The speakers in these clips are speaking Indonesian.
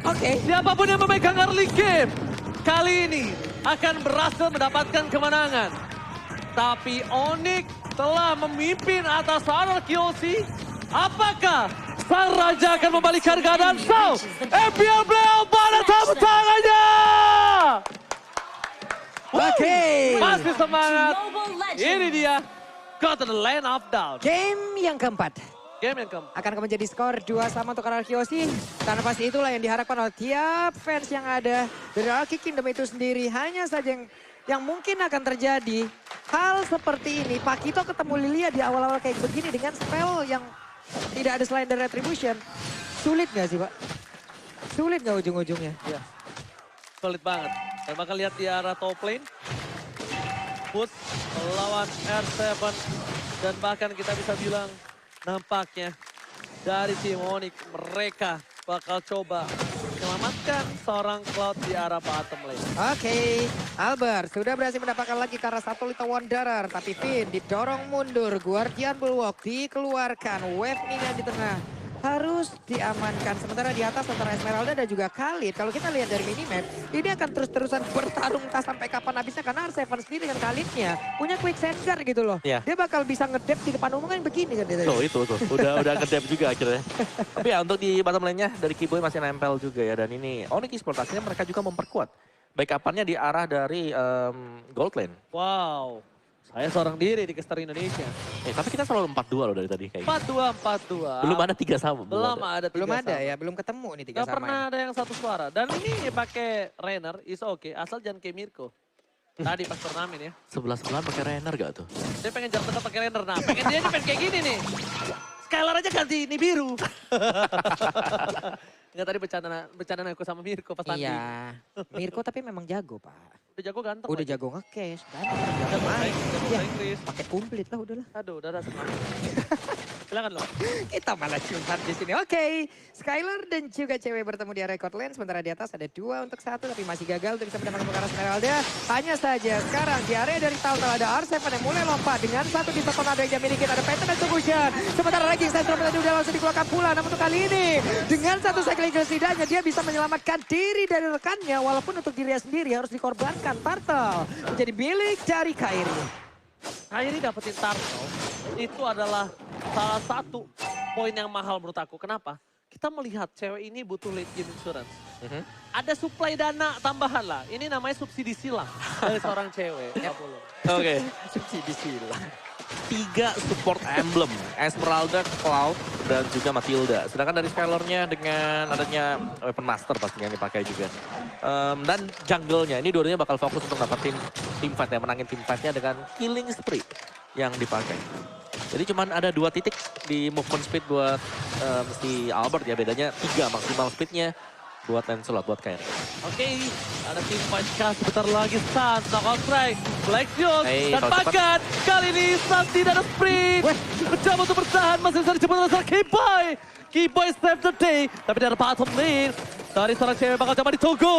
Oke. Siapapun yang memegang early game, kali ini akan berhasil mendapatkan kemenangan. Tapi Onyx telah memimpin atas Honor Kyoshi. Apakah sang raja akan membalikan keadaan? So, FPL Playoff pada tepuk tangannya! Oke. Masih semangat. Ini dia, Go to the Land of Doubt. Game yang keempat. Game yang keempat. Akan menjadi skor 2-1 untuk Honor Kyoshi. Karena pasti itulah yang diharapkan oleh tiap fans yang ada dari Arctic Kingdom itu sendiri. Hanya saja yang mungkin akan terjadi hal seperti ini. Pak Kito ketemu Lilia di awal-awal kayak begini dengan spell yang tidak ada selain dari Retribution. Sulit gak sih Pak? Sulit gak ujung-ujungnya? Ya, solid banget. Dan bakal lihat di arah top lane. Put melawan R7. Dan bahkan kita bisa bilang nampaknya dari tim Onyx mereka bakal coba menyelamatkan seorang Cloud di arah bottom lane. Oke, Albert sudah berhasil mendapatkan lagi karena satu Little Wanderer. Tapi Finn didorong mundur, Guardian Bulwark dikeluarkan, Wave Minion di tengah harus diamankan. Sementara di atas antara Esmeralda dan juga Khalid. Kalau kita lihat dari minimap, ini akan terus-terusan bertarung entah sampai kapan habisnya. Karena R7 sendiri dengan Khalidnya punya quick sensor gitu loh. Iya. Dia bakal bisa ngedep di depan umum kan begini kan dia. Tuh itu tuh, udah ngedep juga akhirnya. Tapi ya untuk di bottom lane-nya dari Kiboy masih nempel juga ya. Dan ini Onyx Esports akhirnya mereka juga memperkuat. Baik kapannya di arah dari gold lane. Wow, saya seorang diri di Caster Indonesia. Tapi kita selalu 4-2 loh dari tadi kayak gitu. 4-2. Belum ada 3 sama. Belum ada. Belum tiga ada sama. ya, belum ketemu nih tiga Gak sama pernah ini. ada yang satu suara. Dan ini pakai Rainer, is okay. Asal jangan kayak Mirko. Tadi pas turnamen ya. 11 bulan pakai Rainer gak tuh? Dia pengen jarak dekat pakai Rainer. Nah, pengen dia pengen kayak gini nih. Skylar aja ganti ini biru. Enggak, tadi bercanda aku sama Mirko pas tanding. Iya, Mirko tapi memang jago Pak. Udah jago ganteng. Udah lagi. jago nge-cash, Jago main, jago Iya. Inggris. Pakai kumplit lah udahlah. Aduh, udah senang. Silakan loh. Kita malah curhat di sini. Oke, Skylar dan juga cewek bertemu di area court lane. Sementara di atas ada 2 untuk 1 tapi masih gagal untuk bisa mendapatkan perkara Esmeralda. Hanya saja sekarang di area dari Taltal ada R7 yang mulai lompat dengan 1 di tornado yang dia miliki. Ada Pattern dan Solution. Sementara lagi saya tadi udah langsung dikeluarkan pula. Namun untuk kali ini dengan 1 cycling setidaknya dia bisa menyelamatkan diri dari rekannya. Walaupun untuk dirinya sendiri harus dikorbankan. Turtle menjadi milik dari Kairi. Kairi dapetin Turtle itu adalah salah satu poin yang mahal menurut aku. Kenapa? Kita melihat cewek ini butuh late game insurance. Ada suplai dana tambahan lah. Ini namanya subsidi silang dari seorang cewek. Oke. Subsidi silang. 3 support emblem. Esmeralda, Cloud, dan juga Matilda. Sedangkan dari Skylar-nya dengan adanya Weapon Master pastinya yang dipakai juga. Dan jungle-nya, ini dua-duanya bakal fokus untuk dapetin team fight ya. Menangin team fight-nya dengan killing spree yang dipakai. Jadi cuman ada 2 titik di movement speed buat si Albert ya. Bedanya 3 maksimal speed-nya buat Lancelot, buat Kairi. Oke, ada tim fight kah sebentar lagi. Sun, knockout strike, Black Shield, Hey, dan kalau Pagan. Kali ini Sun tidak ada sprint. Mencoba untuk bertahan, masih bisa dijemput oleh seorang Keyboy. Keyboy save the day, tapi dari bottom lane. Dari seorang cewek bakal coba ditunggu.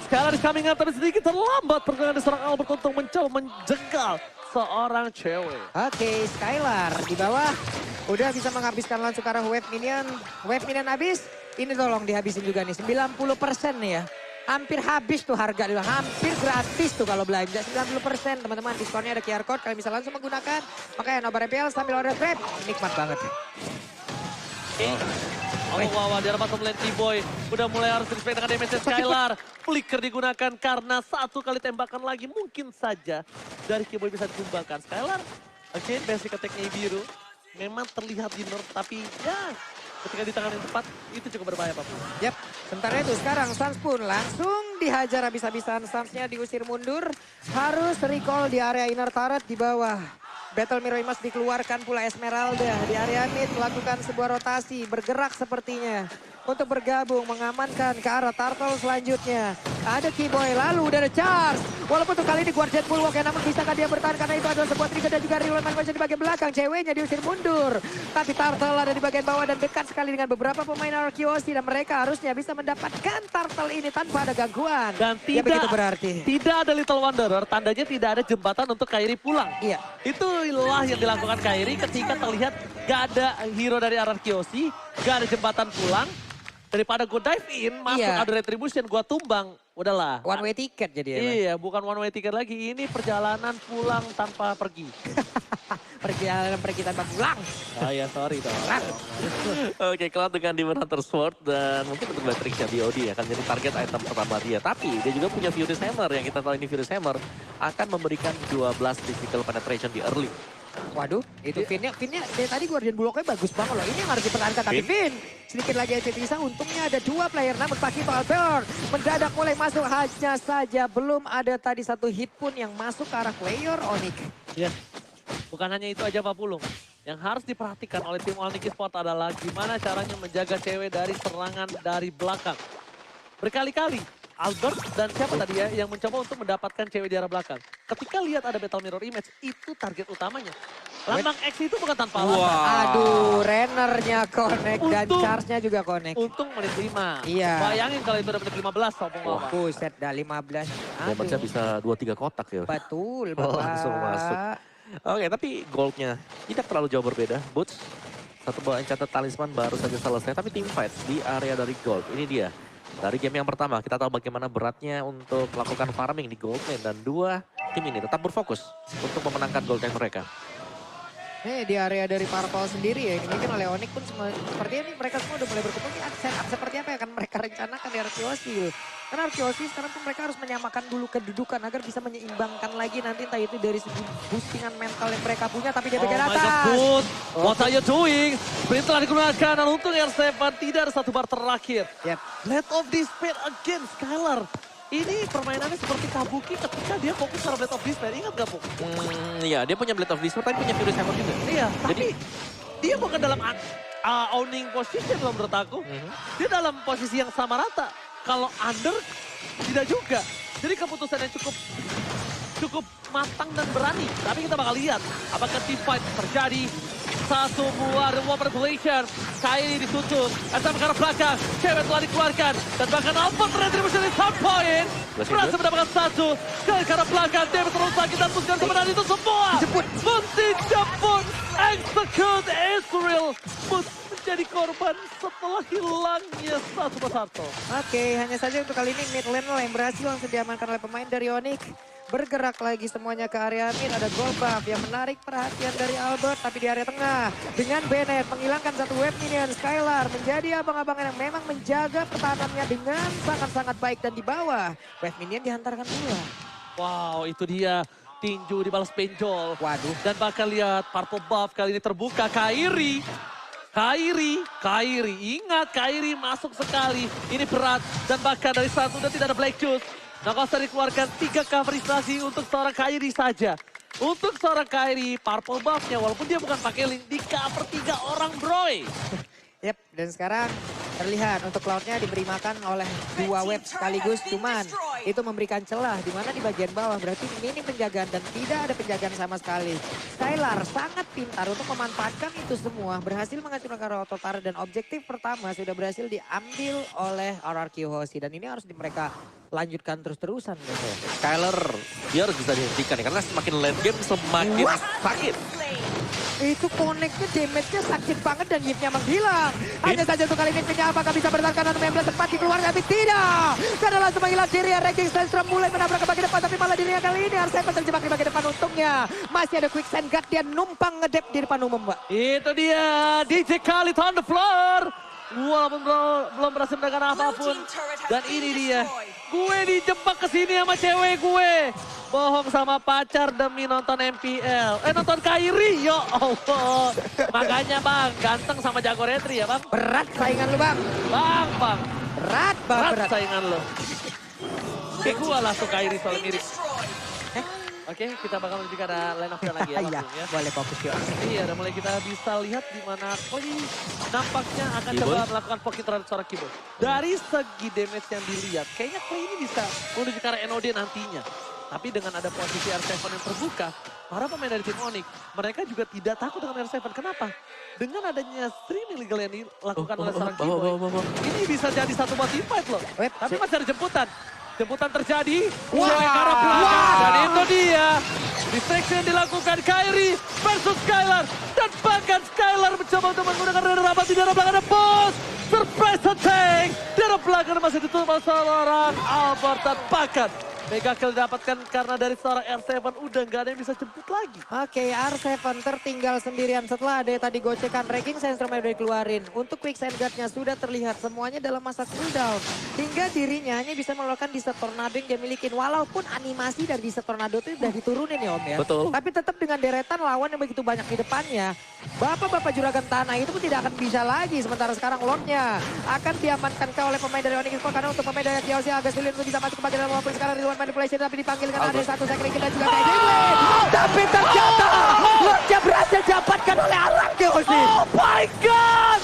Skylar is coming up, tapi sedikit terlambat pergerakan dari seorang Albert untuk mencoba menjegal seorang cewek. Oke, Skylar di bawah. Udah bisa menghabiskan langsung ke arah Wave Minion. Wave Minion habis. Ini tolong dihabisin juga nih, 90% nih ya. Hampir habis tuh harga, hampir gratis tuh kalau belanja. 90% teman-teman, diskonnya ada QR Code, kalian bisa langsung menggunakan. Makanya nobar MPL sambil order Grab, nikmat banget. Wow, di arah bottom lane Keyboy udah mulai harus respect dengan damage Skylar. Flicker digunakan karena 1 kali tembakan lagi mungkin saja dari Keyboy bisa ditumbangkan. Skylar, again basic attack-nya biru. Memang terlihat di nerf, tapi ya ketika di tangan yang tepat itu cukup berbahaya Pak. Yap, sementara itu sekarang Suns pun langsung dihajar habis-habisan. Sunsnya diusir mundur, harus recall di area inner turret di bawah. Battle Mirror Imas dikeluarkan pula Esmeralda di area mid melakukan sebuah rotasi, bergerak sepertinya untuk bergabung mengamankan ke arah Turtle selanjutnya. Ada Keyboy lalu udah ada charge. Walaupun untuk kali ini Guardian Bulwark ya, namun bisakah dia bertahan karena itu adalah sebuah trigger dan juga Real Mansion di bagian belakang. Ceweknya diusir mundur. Tapi Turtle ada di bagian bawah dan dekat sekali dengan beberapa pemain Arkeosi dan mereka harusnya bisa mendapatkan Turtle ini tanpa ada gangguan. Dan Ya begitu berarti. tidak ada Little Wanderer, tandanya tidak ada jembatan untuk Kairi pulang. Iya. Itulah yang dilakukan Kairi ketika terlihat gak ada hero dari Arkeosi, gak ada jembatan pulang. Daripada gue dive in, masuk Iya. ada retribution, gue tumbang. Udahlah. One way ticket jadi emang. Iya, bukan one way ticket lagi. Ini perjalanan pulang tanpa pergi. Perjalanan pergi tanpa pulang. Oh ya, sorry dong. Oke, Cloud dengan Demon Hunter Sword dan mungkin untuk Matrixnya BOD akan jadi target item pertama dia. Tapi dia juga punya Furious Hammer yang kita tahu ini Furious Hammer akan memberikan 12 physical penetration di early. Waduh, itu Finnya dari tadi Guardian Bullock-nya bagus banget loh. Ini yang harus dipertahankan, tapi Fin sedikit lagi aja bisa. Untungnya ada 2 player, namun Pakito Albert mendadak mulai masuk. Hanya saja belum ada tadi satu hit pun yang masuk ke arah player Onyx. Ya, bukan hanya itu aja Pak Pulung. Yang harus diperhatikan oleh tim Onyx Esports adalah gimana caranya menjaga cewek dari serangan dari belakang. Berkali-kali Albert dan siapa tadi ya yang mencoba untuk mendapatkan cewek di arah belakang. Ketika lihat ada Battle Mirror Image, itu target utamanya. Lambang X itu bukan tanpa alasan. Aduh, Rennernya connect dan Untung- charge-nya juga connect. Untung menit 5. Iya. Bayangin kalau itu udah menit 15, sombong apa. Buset, dah 15. Damage-nya bisa 2-3 kotak ya. Betul, Bapak. Langsung masuk. Oke, tapi goldnya tidak terlalu jauh berbeda. Boots, satu bola encanted talisman baru saja selesai. Tapi team fight di area dari gold. Ini dia. Dari game yang pertama, kita tahu bagaimana beratnya untuk melakukan farming di gold lane. Dan 2 tim ini tetap berfokus untuk memenangkan gold lane mereka. Di area dari Purple sendiri ya, ini mungkin oleh Onyx pun sepertinya ini mereka semua udah mulai berkumpul. Ini setup seperti apa yang akan mereka rencanakan di Arkeosi. Karena Arkeosi sekarang pun mereka harus menyamakan dulu kedudukan agar bisa menyeimbangkan lagi nanti entah itu dari segi boostingan mental yang mereka punya. Tapi dia bagian atas. God, what are you doing? Sprint telah digunakan dan untung R7 tidak ada satu bar terakhir. Yep. Let of Despair again, Skylar. Ini permainannya seperti Kabuki ketika dia fokus pada Blade of Despair. Ingat gak, Bu? Iya, dia punya Blade of Despair, tapi punya Furious Hammer juga. Iya, tapi Jadi- dia bukan dalam owning position loh menurut aku. Dia dalam posisi yang sama rata. Kalau under, tidak juga. Jadi keputusan yang cukup matang dan berani. Tapi kita bakal lihat apakah team fight terjadi. Satu buah The War Manipulation. Kairi ditutup. SM ke arah belakang. Cewek telah dikeluarkan. Dan bahkan Albert Retribution di sound point. Berhasil mendapatkan satu. Ke arah belakang. David terus sakit dan Bukan kemenangan itu semua. Mesti jemput. Execute Israel. Menjadi korban setelah hilangnya satu persatu. Oke, hanya saja untuk kali ini mid lane lah yang berhasil langsung diamankan oleh pemain dari Onyx. Bergerak lagi semuanya ke area mid, ada gold buff yang menarik perhatian dari Albert. Tapi di area tengah, dengan Bennett menghilangkan satu web minion, Skylar menjadi abang-abang yang memang menjaga pertahanannya dengan sangat-sangat baik. Dan di bawah, web minion dihantarkan pula. Wow, itu dia. Tinju dibalas penjol. Waduh. Dan bahkan lihat purple buff kali ini terbuka. Kairi. Ingat Kairi masuk sekali. Ini berat. Dan bahkan dari satu dan tidak ada Black Juice. Nakosa dikeluarkan 3 coverisasi untuk seorang Kairi saja. Untuk seorang Kairi, purple buff-nya walaupun dia bukan pakai link, di cover 3 orang Broy. Yep, dan sekarang terlihat untuk Cloud-nya diberi makan oleh 2 web sekaligus. Cuman itu memberikan celah di mana di bagian bawah berarti minim penjagaan dan tidak ada penjagaan sama sekali. Skylar sangat pintar untuk memanfaatkan itu semua. Berhasil menghancurkan Rototara dan objektif pertama sudah berhasil diambil oleh RRQ Hoshi. Dan ini harus mereka lanjutkan terus-terusan gitu. Skylar, dia harus bisa dihentikan ya, karena semakin late game semakin sakit. Itu connect-nya, damage-nya sakit banget dan hit-nya menghilang. Hanya saja untuk kali ini Finnya apakah bisa bertahan karena 19 sempat dikeluarkan, tapi tidak. Karena langsung menghilang diri, Ranking Stenstra mulai menabrak ke bagian depan, tapi malah dirinya kali ini Arseven terjebak di bagian depan. Untungnya masih ada Quicksand Guard, dia numpang ngedep di depan umum, Mbak. Itu dia, DJ Khalid on the floor. Walaupun belum berhasil mendapatkan apapun. Dan ini dia, gue dijebak ke sini sama cewek gue. Bohong sama pacar demi nonton MPL. Nonton Kairi, ya Allah. Makanya bang, ganteng sama jago retri ya bang. Berat saingan lu, Bang. Bang. Berat banget, Berat berat. saingan lo. Kayak gue lah tuh Kairi soal mirip. Oke, kita bakal lebih ke arah line up lagi ya Iya, langsung ya. boleh fokus yuk. Iya, dan mulai kita bisa lihat di mana Koi nampaknya akan Keyboard. coba melakukan pocket terhadap seorang keyboard. Dari segi damage yang dilihat, kayaknya Koi ini bisa menuju ke arah NOD nantinya. Tapi dengan ada posisi R7 yang terbuka, para pemain dari tim Onyx, mereka juga tidak takut dengan R7. Kenapa? Dengan adanya stream illegal yang dilakukan oleh seorang keyboard, ini bisa jadi satu buat team fight loh. Web, Tapi masih ada jemputan. Jemputan terjadi. Wah. Mulai ke arah belakang. Wah. Dan itu dia. Distraction yang dilakukan Kyrie versus Skylar. Dan bahkan Skylar mencoba untuk menggunakan radar rapat di daerah belakang bos. Surprise attack. Di daerah belakang masih ditutup oleh seorang Albert. Dan bahkan mega kill didapatkan karena dari seorang R7 udah nggak ada yang bisa jemput lagi. Oke, R7 tertinggal sendirian setelah ada tadi gocekan ranking sensor udah dikeluarin. Untuk quick sand guard-nya sudah terlihat semuanya dalam masa cooldown. Hingga dirinya hanya bisa melakukan Desert Tornado yang dia milikin. Walaupun animasi dari Desert Tornado itu udah diturunin ya Om ya. Betul. Tapi tetap dengan deretan lawan yang begitu banyak di depannya. Bapak-bapak juragan tanah itu pun tidak akan bisa lagi. Sementara sekarang Lordnya akan diamankan oleh pemain dari Onyx Esports. Karena untuk pemain dari Kiyoshi agak sulit untuk bisa masuk ke bagian dalam walaupun sekarang di luar manipulation. Tapi dipanggilkan ada satu second dan juga kayak gini. Tapi ternyata Lordnya berhasil didapatkan oleh Alan Kiyoshi. Oh my god!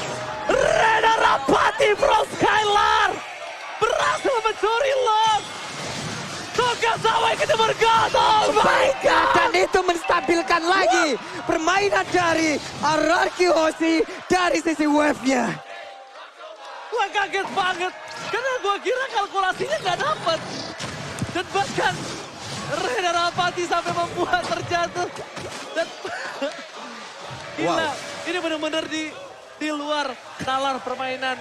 Rena Rapati from Skylar berhasil mencuri Lord. Toga Zawai kita bergat. Oh my god! Dan itu menstabilkan lagi permainan dari Alan Kiyoshi dari sisi wave-nya. Gua kaget banget. Karena gua kira kalkulasinya nggak dapet. Dan bahkan Rena Rapati sampai membuat terjatuh. Dan gila, ini benar-benar di luar nalar permainan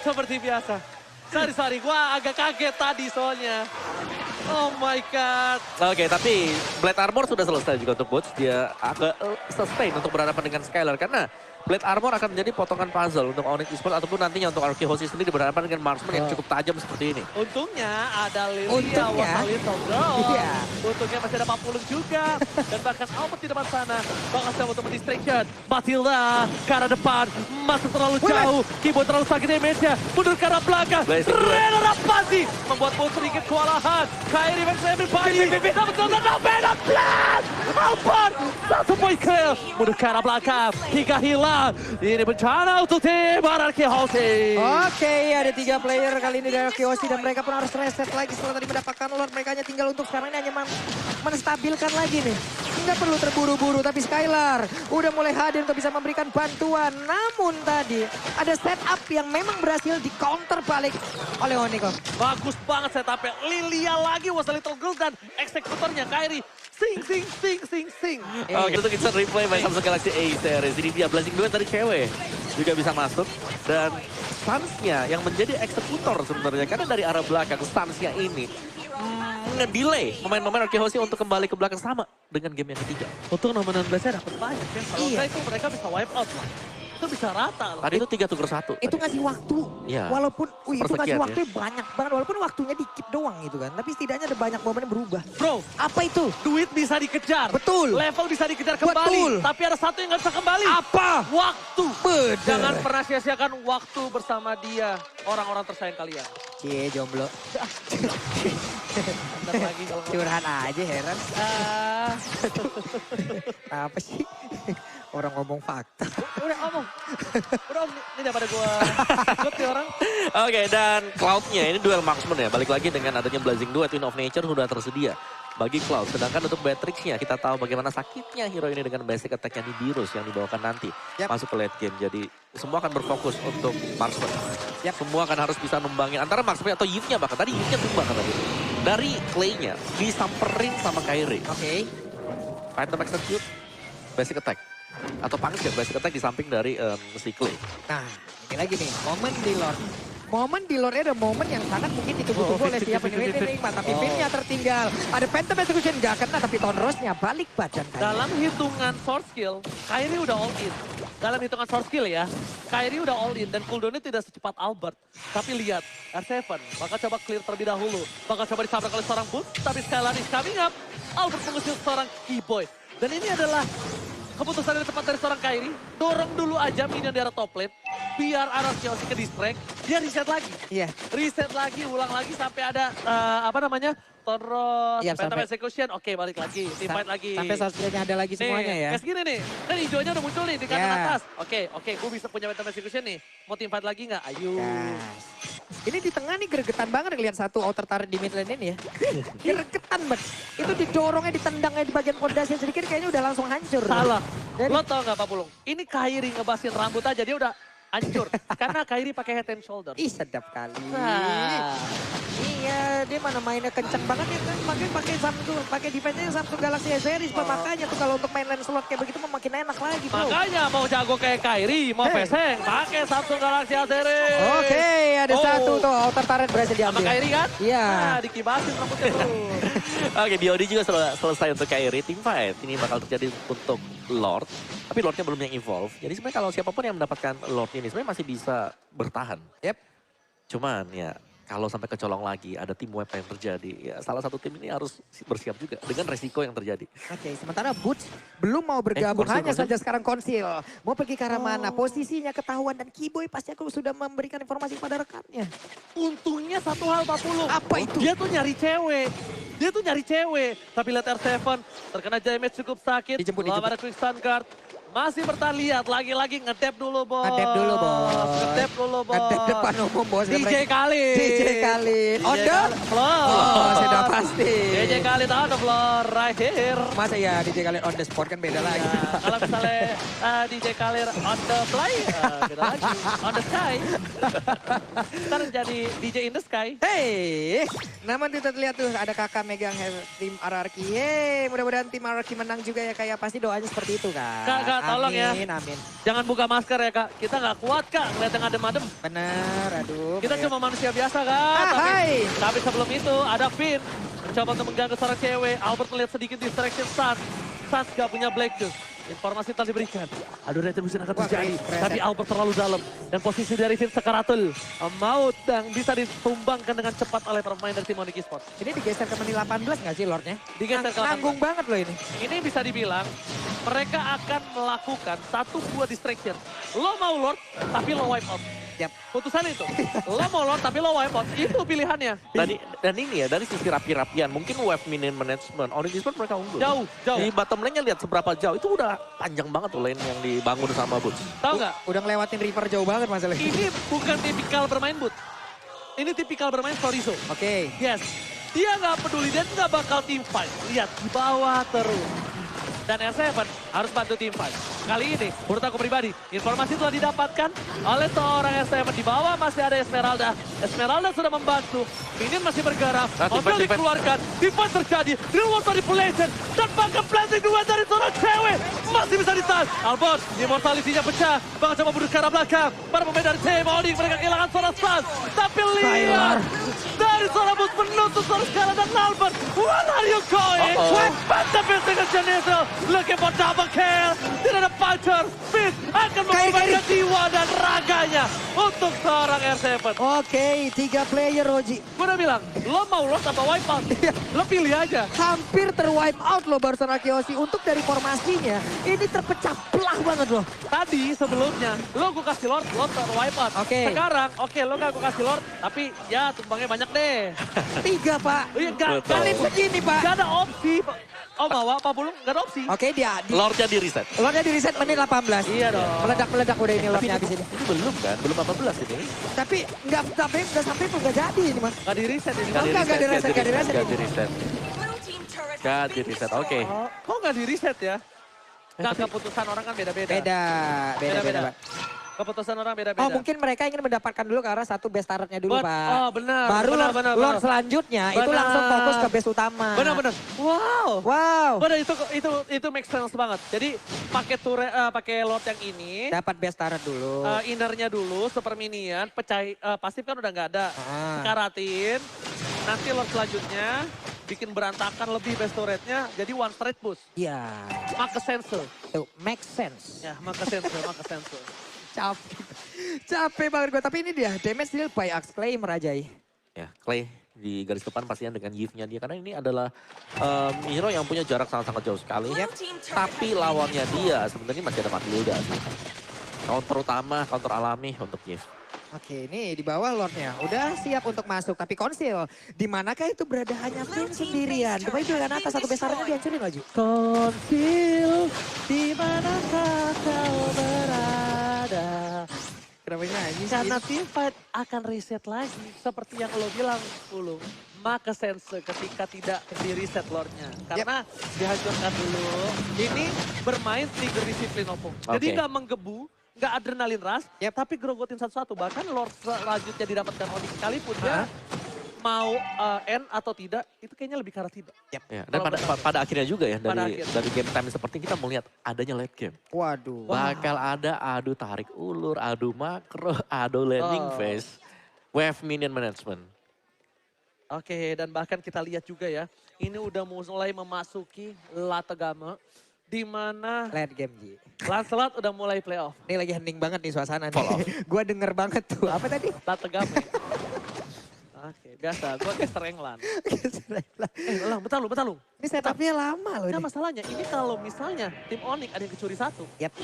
seperti biasa. Sorry, gua agak kaget tadi soalnya. Oh my god. Oke, tapi Blade Armor sudah selesai juga untuk Boots. Dia agak sustain untuk berhadapan dengan Skylar. Karena Blade Armor akan menjadi potongan puzzle untuk Onyx Esports. Ataupun nantinya untuk RQ Hoshi sendiri berhadapan dengan Marksman yang cukup tajam seperti ini. Untungnya ada Lilia Untungnya. Little Girl. Iya. Untungnya masih ada Pak Pulung juga. Dan bahkan Albert di depan sana. Bakal siap untuk mendistraction. Matilda ke arah depan. Masuk terlalu jauh. Keyboard terlalu sakit damage-nya. Mundur ke arah belakang. Rena Rapati membuat Bolt sedikit kewalahan. Kyrie versus everybody. Dapat contoh beda blast. Albert. Satu poin kill. Mundur ke arah belakang. Hingga hilang. Ini bencana untuk tim RQ Hoshi. Oke, ada 3 player kali ini dari Kiyoshi dan mereka pun harus reset lagi setelah tadi mendapatkan Lord. Mereka hanya tinggal untuk sekarang ini hanya menstabilkan lagi nih. Nggak perlu terburu-buru, tapi Skylar udah mulai hadir untuk bisa memberikan bantuan. Namun tadi ada setup yang memang berhasil di counter balik oleh Onyx. Bagus banget setupnya. Lilia lagi was a little girl dan eksekutornya Kyrie. Sing. Oke, untuk instant replay by Samsung Galaxy A series. Ini dia Blazing Duet dari cewek juga bisa masuk. Dan stansnya yang menjadi eksekutor sebenarnya. Karena dari arah belakang stansnya ini nge-delay pemain-pemain RQ Hoshi untuk kembali ke belakang sama dengan game yang ketiga. Untuk nomor 16-nya dapat banyak ya. Kalau Iya. enggak itu mereka bisa wipe out lah. Itu bisa rata loh. Tadi itu 3-1. Itu ngasih waktu. Iya. Walaupun itu ngasih Persekian, waktunya banyak banget. Walaupun waktunya dikit doang gitu kan. Tapi setidaknya ada banyak momen yang berubah. Bro, Apa itu? duit bisa dikejar. Betul. Level bisa dikejar kembali. Betul. Tapi ada satu yang nggak bisa kembali. Apa? Waktu. Bener. Jangan pernah sia-siakan waktu bersama dia. Orang-orang tersayang kalian. Cie, jomblo. Bentar lagi kalau ngomong. Curhat aja heran. Ah, Apa sih? Orang ngomong fakta. udah ngomong. Udah om, ini daripada gua ikut nih orang. Oke, dan Cloud-nya ini duel marksman ya. Balik lagi dengan adanya Blazing Duet, Twin of Nature sudah tersedia bagi Cloud. Sedangkan untuk Beatrix-nya kita tahu bagaimana sakitnya hero ini dengan basic attack-nya di Virus yang dibawakan nanti Yap. masuk ke late game. Jadi semua akan berfokus untuk marksman. Yap. Semua akan harus bisa numbangin antara marksman atau Yip-nya bahkan. Tadi Yip-nya tumbang kan tadi. Dari Clay-nya disamperin sama Kyrie. Oke. Phantom Execute, basic attack. Atau pangsit basic attack di samping dari si Clay. Nah, ini lagi nih, momen di Lord. Momen di Lordnya ada momen yang sangat mungkin ditunggu-tunggu oleh siapa nih. Tapi pinnya tertinggal. Ada Phantom Execution nggak kena, tapi Tonrosnya balik badan. Dalam hitungan source skill, Kyrie udah all in. Dalam hitungan source skill ya, Kyrie udah all in dan cooldownnya tidak secepat Albert. Tapi lihat, R7 bakal coba clear terlebih dahulu. Bakal coba disabrak oleh seorang Boots, tapi Skylar is coming up. Albert mengusir seorang Keyboy. Dan ini adalah keputusan yang tepat dari seorang Kyrie. Dorong dulu aja minion di arah top lane. Biar arah Kiyoshi ke distract. Dia reset lagi. Iya. Reset lagi, ulang lagi sampai ada Toros, Iya, Phantom sampai- Execution. Oke, balik lagi. Teamfight lagi. Sampai saat ada lagi semuanya ya. Kayak segini nih. Kan hijaunya udah muncul nih di kanan Ya. atas. Oke, gue bisa punya Phantom Execution nih. Mau teamfight lagi nggak? Ayo. Guys. Ini di tengah nih gregetan banget ngeliat satu outer turret di mid lane ini ya. Gregetan banget. Itu didorongnya, ditendangnya di bagian pondasi sedikit kayaknya udah langsung hancur. Salah. Jadi- Lo tau nggak Pak Pulung? Ini Kyrie ngebasin rambut aja dia udah hancur. Karena Kyrie pakai head and shoulder. Ih sedap kali. Nah. Iya dia mana mainnya kenceng banget ya kan. Makanya pakai defense-nya Samsung Galaxy S series. Makanya tuh kalau untuk main lane slot kayak begitu makin enak lagi bro. Makanya mau jago kayak Kyrie, mau peseng, pakai Samsung Galaxy A series. Oke, ada satu tuh outer turret berhasil Sama diambil. Kyrie kan? Iya. Nah, dikibasin rambutnya tuh. Oke, BOD juga selesai untuk Kyrie. Team fight ini bakal terjadi untuk Lord. Tapi Lordnya belum yang evolve. Jadi sebenarnya kalau siapapun yang mendapatkan Lord ini sebenarnya masih bisa bertahan. Yep. Cuman ya kalau sampai kecolong lagi ada tim wipe yang terjadi. Ya salah satu tim ini harus bersiap juga dengan resiko yang terjadi. Oke, sementara Boots belum mau bergabung. Konsil, Hanya Konsil. saja sekarang Konsil. Mau pergi ke arah mana? Posisinya ketahuan dan Keyboy pasti aku sudah memberikan informasi kepada rekannya. Untungnya satu hal Pak Pulung. Apa itu? Dia tuh nyari cewek. Tapi lihat R7 terkena damage cukup sakit. Dijemput. Lawan ada Quick Stun Guard. Masih bertahan, lihat lagi-lagi ngedep dulu bos. Ngedep dulu bos. Ngedep depan umum bos. DJ Khalid. DJ Khalid. On the floor. Oh, sudah pasti. DJ Khalid on the floor right here. Masa ya DJ Khalid on the spot kan beda lagi. Ya, kalau misalnya DJ Khalid on the fly, beda lagi. On the sky. Ntar jadi DJ in the sky. Hey, namun kita lihat tuh ada kakak megang tim RRQ. Yeay, mudah-mudahan tim RRQ menang juga ya kayak pasti doanya seperti itu kan. Kak, tolong ya. Amin. Jangan buka masker ya kak. Kita nggak kuat kak ngeliat yang adem-adem. Bener, aduh. Kita Mayor. cuma manusia biasa kak. hai. Tapi sebelum itu ada Finn. Mencoba untuk mengganggu seorang cewek. Albert melihat sedikit distraction Sans. Sans gak punya Black Juice. Informasi telah diberikan. Aduh, retribution akan Wah, terjadi. keren. Tapi Albert terlalu dalam. Dan posisi dari Finn sekaratul. Maut yang bisa ditumbangkan dengan cepat oleh pemain dari tim Onyx Esports. Ini digeser ke menit 18 nggak sih Lordnya? Digeser ke 18. Nanggung banget loh ini. Ini bisa dibilang mereka akan melakukan 1-2 distraction. Lo mau Lord, tapi lo wipe out. Yap. Putusan itu. Lo mau Lord, tapi lo wipe out. Itu pilihannya. Dan ini ya dari sisi rapi-rapian mungkin wave minion management Onyx Esports mereka unggul. Jauh. Di bottom lane-nya lihat seberapa jauh itu udah panjang banget tuh lane yang dibangun sama Boots. Tahu nggak? Udah ngelewatin River jauh banget masalahnya. Ini bukan tipikal bermain boot. Ini tipikal bermain Storizo. Oke. Yes. Dia nggak peduli, dia nggak bakal team fight. Lihat, di bawah terus. Dan R7 harus bantu tim fight. Kali ini, menurut aku pribadi, informasi telah didapatkan oleh seorang R7. Di bawah masih ada Esmeralda. Esmeralda sudah membantu. Minion masih bergerak. Hotel dikeluarkan. Defense terjadi. Real World Manipulation. Dan bahkan planting dua dari seorang cewek. Masih bisa ditahan. Albert, immortality-nya pecah. Bahkan coba mundur ke arah belakang. Para pemain dari tim Onyx mereka kehilangan seorang Sans. Tapi lihat. Dari seorang bus menuntut seorang skala dan Albert. What are you going? Mantap ya dengan Genesel. Looking for double kill. Tidak ada puncher. Finn akan mengorbankan jiwa dan raganya untuk seorang R7. Oke, 3 player Roji. Gue udah bilang, lo mau loss atau wipe out? Lo pilih aja. Hampir terwipe out loh barusan Akiosi. Untuk dari formasinya, ini terpecah belah banget loh. Tadi sebelumnya, lo gue kasih Lord, lo wipe out. Oke. Sekarang, oke lo gak gue kasih Lord, tapi ya tumbangnya banyak deh. 3 Pak. Iya, gak, Kali segini Pak. gak ada opsi. Oh bawa, Pak Pulung gak ada opsi. Oke, dia Lordnya di reset. Lordnya di reset menit 18. Iya dong. Meledak-meledak udah ini Tapi Lordnya habis ini. ini belum kan? Belum 18 ini. Tapi nggak sampai pun nggak jadi ini Mas. Gak di reset ini. Nggak di reset, nggak di reset. Nggak di reset. Nggak di reset, oke. Oh, kok gak di reset ya? Gak, keputusan orang kan beda-beda. Beda. Pak. Keputusan orang beda-beda. Oh mungkin mereka ingin mendapatkan dulu ke arah satu base turretnya dulu Pak. Oh benar. Baru benar, Lord selanjutnya itu Benar. langsung fokus ke base utama. Benar. Wow. Wow. Benar itu make sense banget. Jadi pakai Lord yang ini. Dapat base turret dulu. Innernya dulu, super minion, pasif kan udah nggak ada. Karatin, nanti Lord selanjutnya bikin berantakan lebih base turretnya, jadi one straight boost. Iya. Maka sensor. Tuh, make sense. Ya, maka sensor. Capek banget gue, tapi ini dia damage deal by Axe Clay merajai. Ya, Clay di garis depan pastinya dengan Yves-nya dia. Karena ini adalah hero yang punya jarak sangat-sangat jauh sekali. Tapi lawannya dia sebenarnya masih ada Matilda sih. Counter utama, counter alami untuk Yves. Oke, ini di bawah Lordnya udah siap untuk masuk. Tapi Konsil, di manakah itu berada hanya Finn sendirian? Coba itu dengan atas satu besarnya dihancurin lagi. Konsil, di manakah kau berada? Kenapa nyanyi sih? Karena team fight akan reset lagi. Seperti yang lo bilang, Pulung. Maka sense ketika tidak di reset Lordnya. Karena dihancurkan dulu. Ini bermain trigger disiplin opung. Jadi nggak menggebu. Nggak adrenalin rush, tapi gerogotin satu-satu. Bahkan Lord selanjutnya didapatkan Onyx sekalipun dia mau end atau tidak, itu kayaknya lebih ke arah tidak. Ya, dan pada akhirnya juga ya, Pada dari game time seperti ini kita melihat adanya late game. Waduh. Bakal ada adu tarik ulur, adu makro, adu landing phase, wave minion management. Oke, dan bahkan kita lihat juga ya, ini udah mulai memasuki late game, di mana Late game, Ji. Lancelot udah mulai playoff. Ini lagi hening banget nih suasana Fall off. nih. Gue denger banget tuh. Apa tadi? Late game. Oke, biasa. Gue caster England. Bentar lu. Ini setupnya lama loh Nah ini. masalahnya, ini kalau misalnya tim Onyx ada yang kecuri satu, Yap.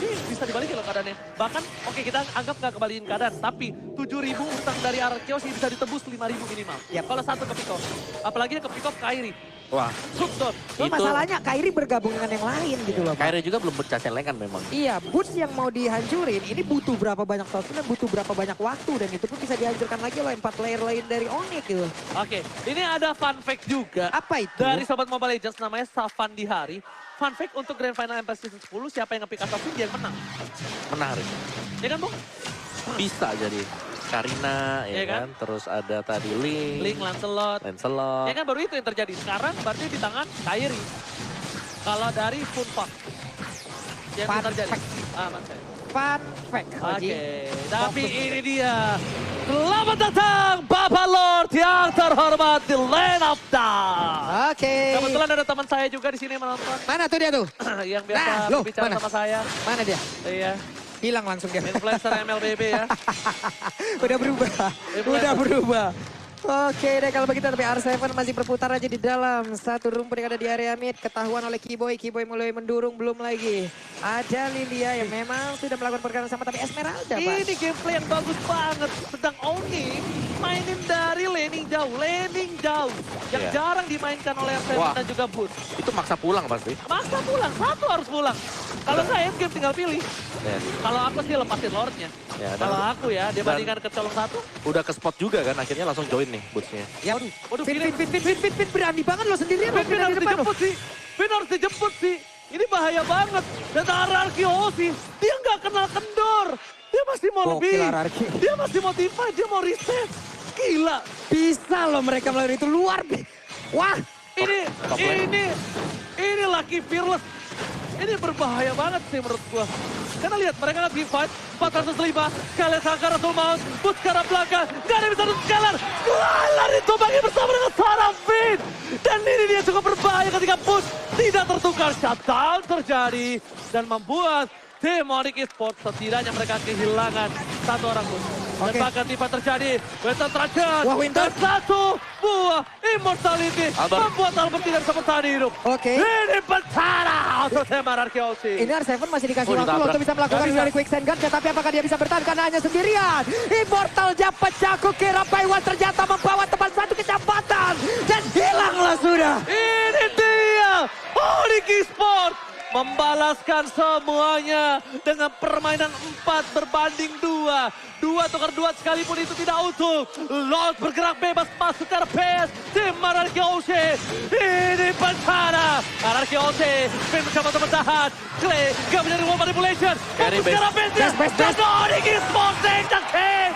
ini bisa dibalikin loh keadaannya. Bahkan, oke kita anggap nggak kebalikin keadaan, tapi 7.000 utang dari Arkeos ini bisa ditebus 5.000 minimal. Yap. Kalau satu ke pick off. Apalagi ke pick off Kairi. Wah, Subdot. Cuma masalahnya Kairi bergabung dengan yang lain gitu loh, Pak. Kairi juga belum bercacelengan memang. Iya, boots yang mau dihancurin ini butuh berapa banyak source dan butuh berapa banyak waktu dan itu pun bisa dihancurkan lagi oleh 4 player lain dari Onyx gitu. Oke, ini ada fun fact juga. Apa itu? Dari Sobat Mobile Legends namanya Safan di Hari. Fun fact untuk Grand Final MPL Season 10, siapa yang nge-pick Assassin dia yang menang. Menarik. Ya kan, Bung? Bisa jadi. Karina, Iya ya kan? kan? Terus ada tadi Link, Link, Lancelot. Lancelot. Ya kan baru itu yang terjadi. Sekarang berarti di tangan Kairi. Kalau dari Funpak. Yang Fun terjadi. fact. Mas saya. Fun fact. Oke, tapi ini dia. Selamat datang Bapak Lord yang terhormat di Land of Dawn. Oke. Kebetulan ada teman saya juga di sini menonton. Mana tuh dia tuh? Yang biasa Nah, loh, berbicara mana? sama saya. Mana dia? Iya, Hilang langsung dia. influencer MLBB ya. Udah berubah. Udah berubah. Oke deh kalau begitu tapi R7 masih berputar aja di dalam satu rumput yang ada di area mid. Ketahuan oleh Kiboy. Kiboy mulai mendurung belum lagi. Ada Lilia yang memang sudah melakukan pergerakan sama tapi Esmeralda Pak. Ini gameplay yang bagus banget. Sedang Oni mainin dari laning jauh. Yang Iya. jarang dimainkan oleh R7 Wah. dan juga Boots. Itu maksa pulang pasti. Maksa pulang, satu harus pulang. Kalau saya game tinggal pilih. Ya. Kalau aku sih lepasin Lordnya. Ya, dan- Kalau aku ya, dibandingkan ke colong satu. Udah ke spot juga kan, akhirnya langsung join nih bootsnya. Ya. Waduh, Fit berani banget lo sendirian. Vin harus dijemput sih. Vin harus dijemput sih. Ini bahaya banget. Dan RRQ sih, dia nggak kenal kendor. Dia masih mau Gokil lebih. RRQ. Dia masih mau divide, dia mau reset. Gila. Bisa loh mereka melakukan itu luar. Wah. Top lane. Ini Lucky Fearless. Ini berbahaya banget sih menurut gua. Karena lihat mereka lagi fight 405. Skylar Sangka Rasul Maut. Boots ke arah belakang. Gak ada yang bisa nutupin Skylar. Skylar ditumpangi bersama dengan seorang Finn. Dan ini dia cukup berbahaya ketika Boots tidak tertukar. Shutdown terjadi. Dan membuat tim Onyx Esports setidaknya mereka kehilangan satu orang Boots. Dan Oke. bahkan tiba terjadi. Winter terakhir. Wah, Winter. Dan satu buah immortality. Albert. Membuat Albert tidak bisa bertahan hidup. Oke. Ini Pentara untuk tim RRQ. Ini R7 masih dikasih Oh, waktu ditabrak. untuk bisa melakukan Nggak bisa. dari quicksand gun. Tapi apakah dia bisa bertahan karena hanya sendirian. Immortal pecah kukira Paiwan ternyata membawa teman satu kecamatan. Dan hilanglah sudah. Ini dia Onyx Esports membalaskan semuanya dengan permainan 4 berbanding 2. 2 tukar 2 sekalipun itu tidak utuh. Lord bergerak bebas masuk ke arah PS. Tim RRQ. Ini Pentara. RRQ. Finn mencoba untuk bertahan. Clay gak menjadi wall manipulation. Carry Fokus ke arah base. PS-nya. Base. Dan Onyx Esports take the game.